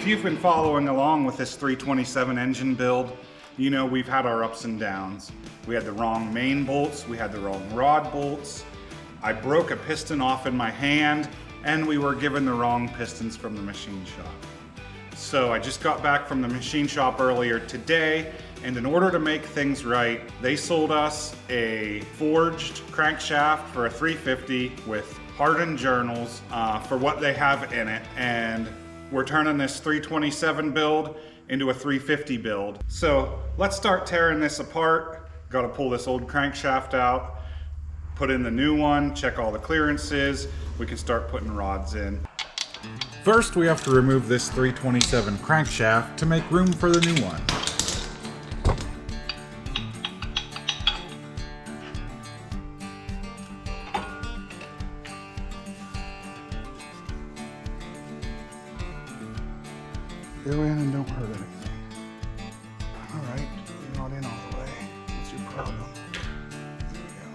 If you've been following along with this 327 engine build, you know we've had our ups and downs. We had the wrong main bolts, we had the wrong rod bolts, I broke a piston off in my hand, and we were given the wrong pistons from the machine shop. So I just got back from the machine shop earlier today, and in order to make things right, they sold us a forged crankshaft for a 350 with hardened journals for what they have in it, and we're turning this 327 build into a 350 build. So let's start tearing this apart. Got to pull this old crankshaft out, put in the new one, check all the clearances. We can start putting rods in. First, we have to remove this 327 crankshaft to make room for the new one. Go in and don't hurt anything. All right, you're not in all the way. What's your problem? There we go.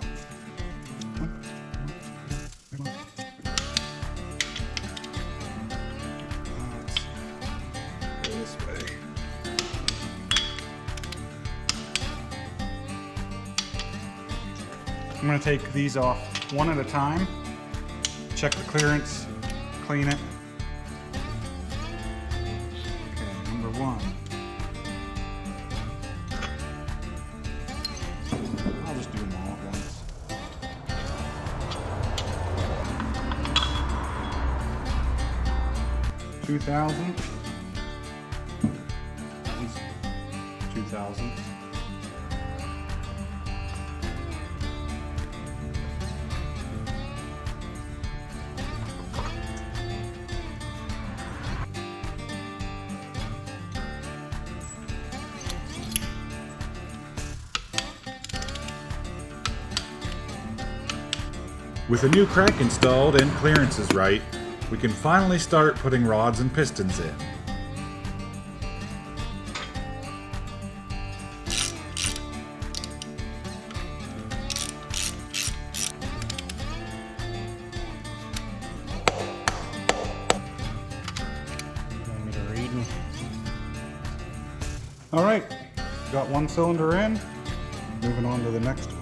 Let's go this way. I'm going to take these off one at a time, check the clearance, clean it. One. I'll just do them all at once. $2,000. That one's $2,000. With a new crank installed and clearances right, we can finally start putting rods and pistons in. All right, got one cylinder in, moving on to the next one.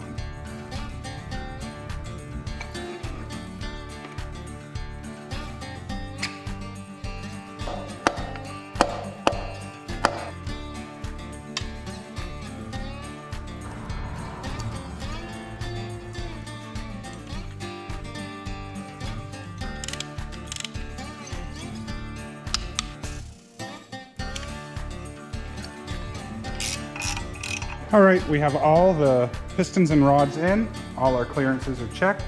All right, we have all the pistons and rods in. All our clearances are checked.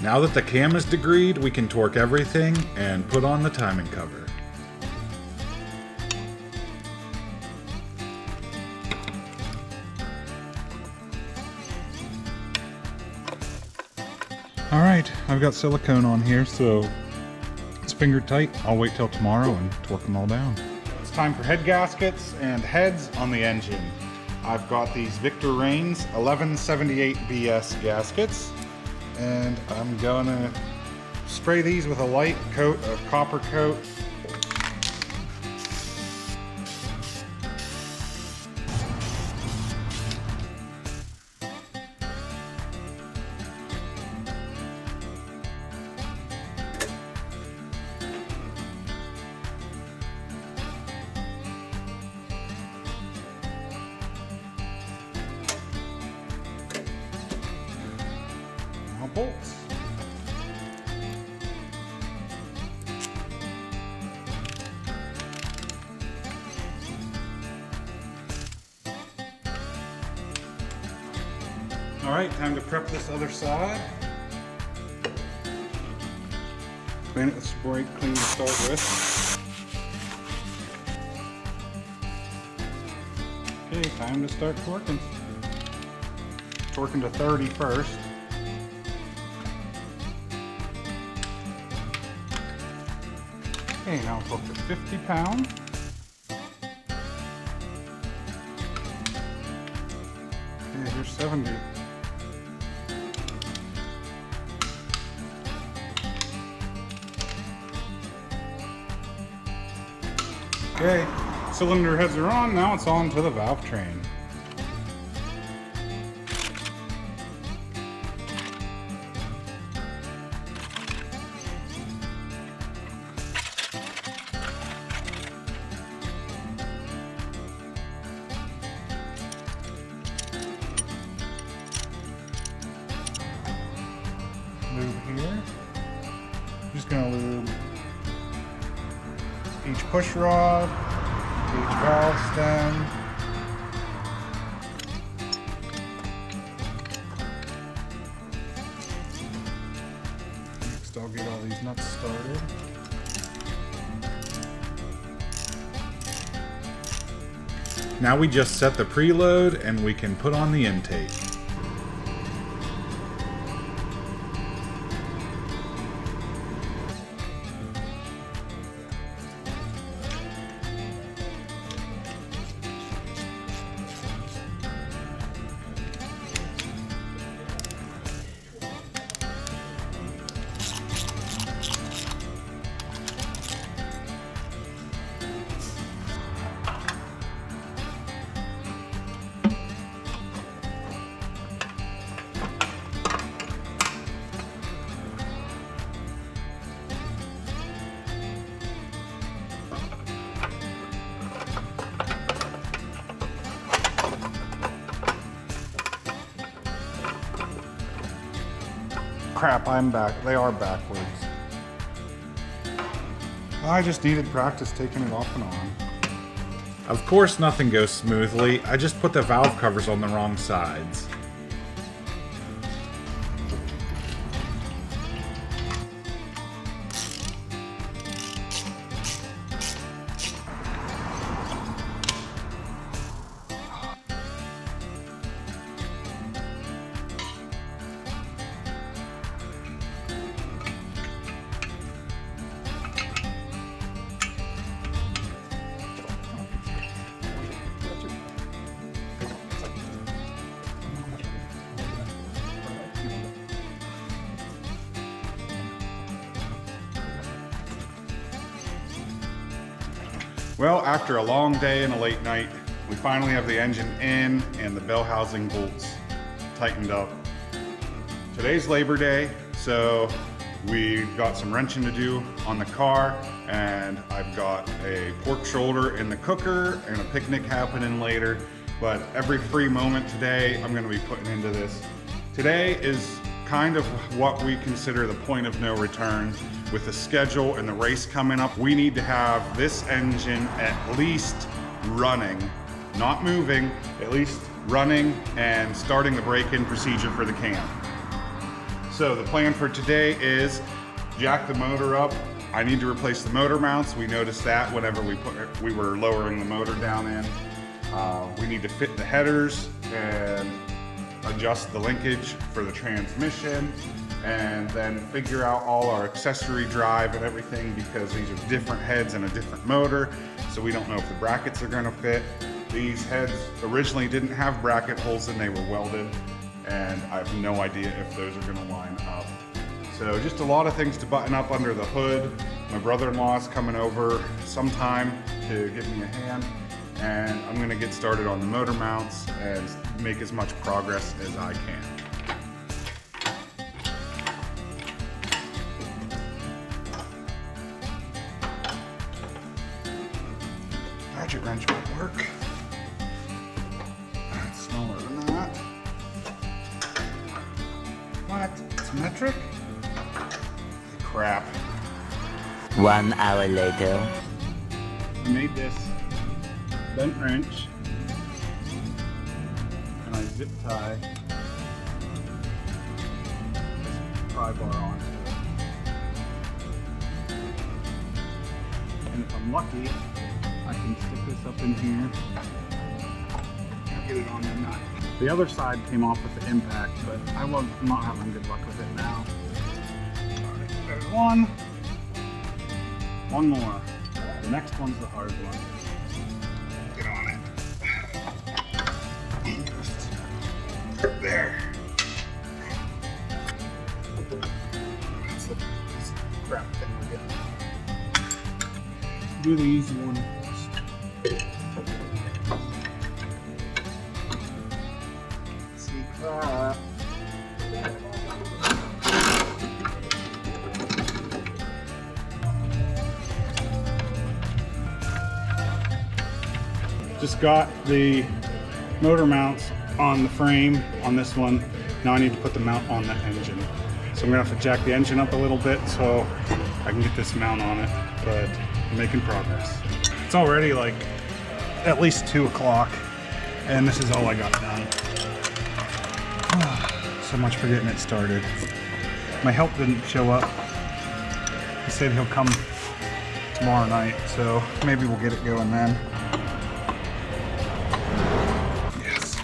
Now that the cam is degreed, we can torque everything and put on the timing cover. All right, I've got silicone on here, so it's finger tight. I'll wait till tomorrow and torque them all down. It's time for head gaskets and heads on the engine. I've got these Victor Reigns 1178 BS gaskets, and I'm gonna spray these with a light coat of copper coat. Bolts. All right, time to prep this other side. Clean it with spray clean to start with. Okay, time to start torquing. Torquing to 30 first. Okay, now I'll torque to 50 pounds. Okay, here's 70. Okay, cylinder heads are on, now it's on to the valve train. Lube here. Just gonna lube each push rod, each valve stem. Next I'll get all these nuts started. Now we just set the preload and we can put on the intake. Crap, I'm back. They are backwards. I just needed practice taking it off and on. Of course nothing goes smoothly. I just put the valve covers on the wrong sides. Well, after a long day and a late night, we finally have the engine in and the bell housing bolts tightened up. Today's Labor Day, so we've got some wrenching to do on the car, and I've got a pork shoulder in the cooker and a picnic happening later. But every free moment today, I'm gonna be putting into this. Today is kind of what we consider the point of no return. With the schedule and the race coming up, we need to have this engine at least running, not moving, at least running and starting the break-in procedure for the cam. So the plan for today is jack the motor up. I need to replace the motor mounts. We noticed that whenever we were lowering the motor down in. We need to fit the headers and adjust the linkage for the transmission, and then figure out all our accessory drive and everything, because these are different heads and a different motor, so we don't know if the brackets are going to fit. These heads originally didn't have bracket holes and they were welded, and I have no idea if those are going to line up. So just a lot of things to button up under the hood. My brother-in-law is coming over sometime to give me a hand, and I'm going to get started on the motor mounts and make as much progress as I can. Ratchet wrench won't work. It's smaller than that. What? It's metric? Crap. 1 hour later. I made this bent wrench and I zip tie this pry bar onto it. And if I'm lucky, I can stick this up in here and get it on the nut. The other side came off with the impact, but I'm not having good luck with it now. Alright, there's one. One more. The next one's the hard one. Get on it. There. That's the crap thing we're getting. Do the easy one first. Just got the motor mounts on the frame on this one. Now I need to put the mount on the engine. So I'm gonna have to jack the engine up a little bit so I can get this mount on it, but I'm making progress. It's already like at least 2 o'clock and this is all I got done. So much for getting it started. My help didn't show up. He said he'll come tomorrow night, so maybe we'll get it going then. Yes.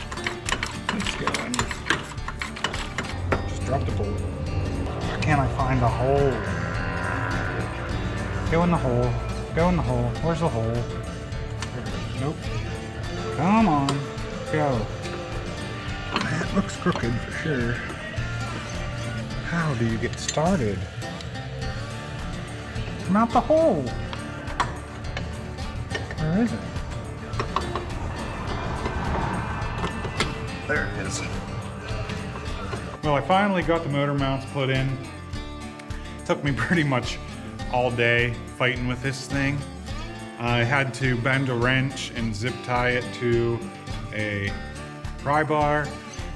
It's going. Just dropped a bolt. Why can't I find the hole? Go in the hole. Go in the hole. Where's the hole? Nope. Come on. Go. That looks crooked for sure. How do you get started? Mount the hole. Where is it? There it is. Well, I finally got the motor mounts put in. It took me pretty much all day fighting with this thing. I had to bend a wrench and zip tie it to a pry bar,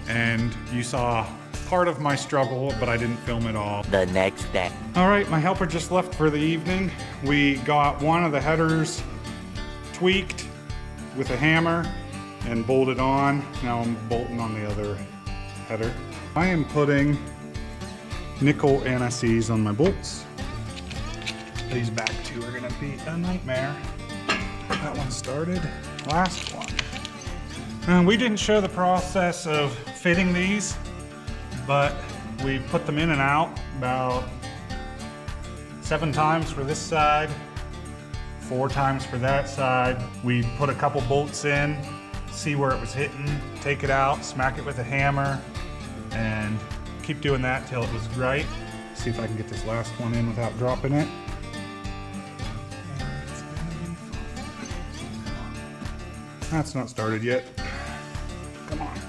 and you saw part of my struggle, but I didn't film it all. The next day. All right, my helper just left for the evening. We got one of the headers tweaked with a hammer and bolted on. Now I'm bolting on the other header. I am putting nickel anti-seize on my bolts. These back two are gonna be a nightmare. That one started, last one. We didn't show the process of fitting these, but we put them in and out about 7 times for this side, 4 times for that side. We put a couple bolts in, see where it was hitting, take it out, smack it with a hammer, and keep doing that till it was right. See if I can get this last one in without dropping it. That's not started yet. Come on.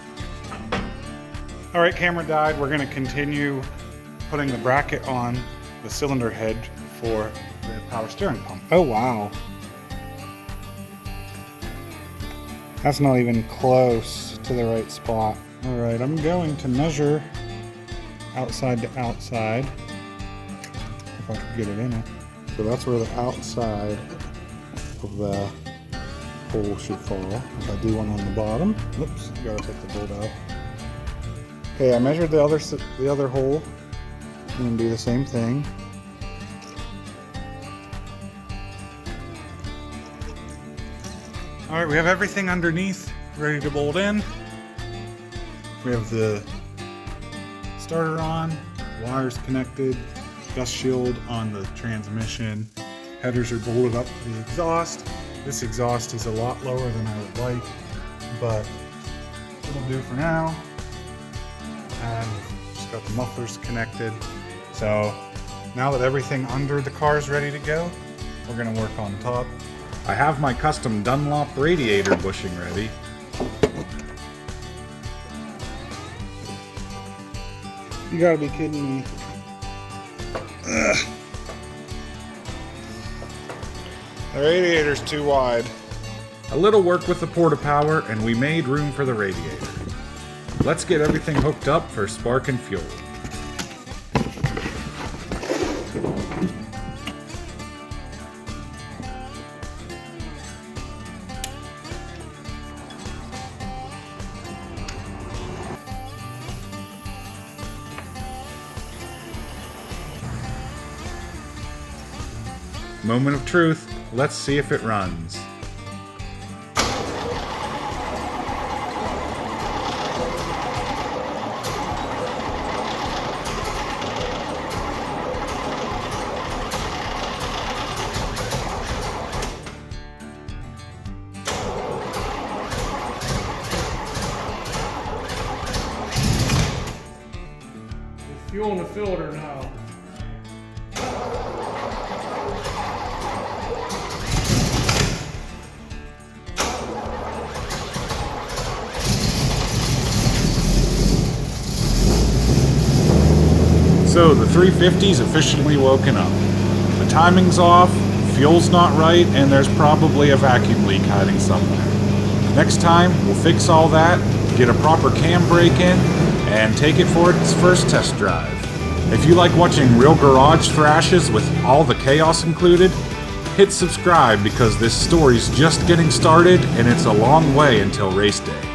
All right, camera died. We're gonna continue putting the bracket on the cylinder head for the power steering pump. Oh, wow. That's not even close to the right spot. All right, I'm going to measure outside to outside, if I can get it in it. So that's where the outside of the hole should fall. If I do one on the bottom, oops, gotta take the bolt out. Okay, I measured the other hole. I'm gonna do the same thing. All right, we have everything underneath ready to bolt in. We have the starter on, wires connected, dust shield on the transmission. Headers are bolted up to the exhaust. This exhaust is a lot lower than I would like, but it'll do for now. And just got the mufflers connected. So now that everything under the car is ready to go, we're gonna work on top. I have my custom Dunlop radiator bushing ready. You gotta be kidding me. Ugh. The radiator's too wide. A little work with the porta power and we made room for the radiator. Let's get everything hooked up for spark and fuel. Moment of truth. Let's see if it runs. Fuel in the filter now. So the 350's officially woken up. The timing's off, fuel's not right, and there's probably a vacuum leak hiding somewhere. Next time, we'll fix all that, get a proper cam brake in, and take it for its first test drive. If you like watching real garage thrashes with all the chaos included, hit subscribe because this story's just getting started and it's a long way until race day.